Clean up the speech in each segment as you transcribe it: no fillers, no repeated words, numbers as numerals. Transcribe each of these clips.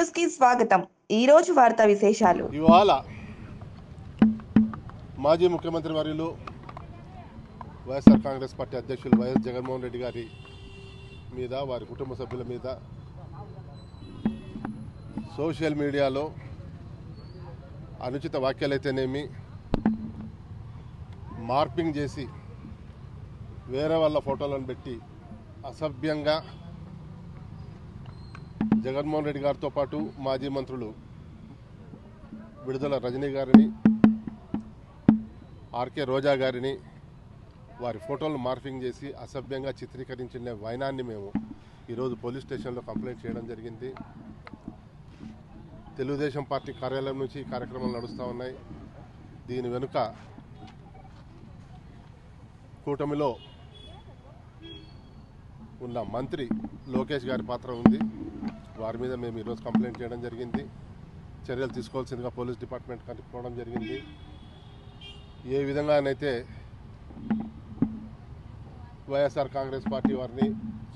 News కి స్వాగతం। ఈ రోజు వార్తా విశేషాలు। ఇవాళ మాజీ ముఖ్యమంత్రి వర్యులు వైఎస్ఆర్ కాంగ్రెస్ పార్టీ అధ్యక్షులు వైఎస్ జగన్మోహన్ రెడ్డి గారి మీద వారి కుటుంబ సభ్యుల మీద సోషల్ మీడియాలో అనుచిత వ్యాఖ్యలైతేనేమి మార్పింగ్ చేసి వేరే వాళ్ళ ఫోటోలను పెట్టి అసభ్యంగా జగన్మోహన్ రెడ్డి గారితో పాటు మాజీ మంత్రులు విడుదల రజనీ గారిని, ఆర్కే రోజా గారిని వారి ఫోటోలను మార్పింగ్ చేసి అసభ్యంగా చిత్రీకరించిన వైనాన్ని మేము ఈరోజు పోలీస్ స్టేషన్లో కంప్లైంట్ చేయడం జరిగింది। తెలుగుదేశం పార్టీ కార్యాలయం నుంచి ఈ కార్యక్రమాలు నడుస్తూ ఉన్నాయి। దీని వెనుక కూటమిలో ఉన్న మంత్రి లోకేష్ గారి పాత్ర ఉంది। వారి మీద మేము ఈరోజు కంప్లైంట్ చేయడం జరిగింది। చర్యలు తీసుకోవాల్సిందిగా పోలీస్ డిపార్ట్మెంట్ కనుక్కోవడం జరిగింది। ఏ విధంగానైతే వైఎస్ఆర్ కాంగ్రెస్ పార్టీ వారిని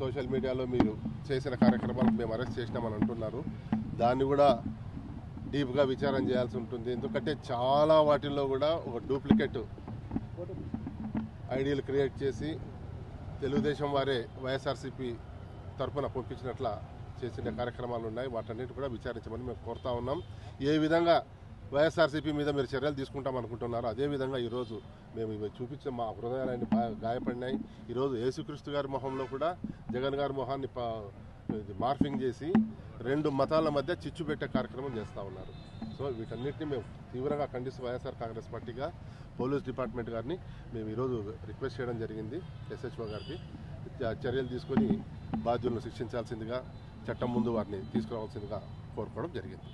సోషల్ మీడియాలో మీరు చేసిన కార్యక్రమాలకు మేము అరెస్ట్ చేసినామని అంటున్నారు, దాన్ని కూడా డీప్గా విచారణ చేయాల్సి ఉంటుంది। ఎందుకంటే చాలా వాటిల్లో కూడా ఒక డూప్లికేట్ ఐడియాలు క్రియేట్ చేసి తెలుగుదేశం వారే వైఎస్ఆర్సీపీ తరఫున పంపించినట్ల చేసిన కార్యక్రమాలు ఉన్నాయి। వాటన్నిటి కూడా విచారించమని మేము కోరుతా ఉన్నాం। ఏ విధంగా వైఎస్ఆర్సీపీ మీద మీరు చర్యలు తీసుకుంటాం అనుకుంటున్నారు, అదేవిధంగా ఈరోజు మేము ఇవి చూపించిన మా హృదయాలన్నీ గాయపడినాయి। ఈరోజు యేసుక్రీస్తు గారి మొహంలో కూడా జగన్ గారి మొహాన్ని మార్ఫింగ్ చేసి రెండు మతాల మధ్య చిచ్చు పెట్టే కార్యక్రమం చేస్తూ ఉన్నారు। సో వీటన్నిటిని మేము తీవ్రంగా ఖండిస్తూ వైఎస్ఆర్ కాంగ్రెస్ పార్టీగా పోలీస్ డిపార్ట్మెంట్ గారిని మేము ఈరోజు రిక్వెస్ట్ చేయడం జరిగింది। ఎస్హెచ్ఓ గారికి చర్యలు తీసుకొని బాధ్యులను శిక్షించాల్సిందిగా, చట్టం ముందు వారిని తీసుకురావాల్సిందిగా కోరుకోవడం జరిగింది।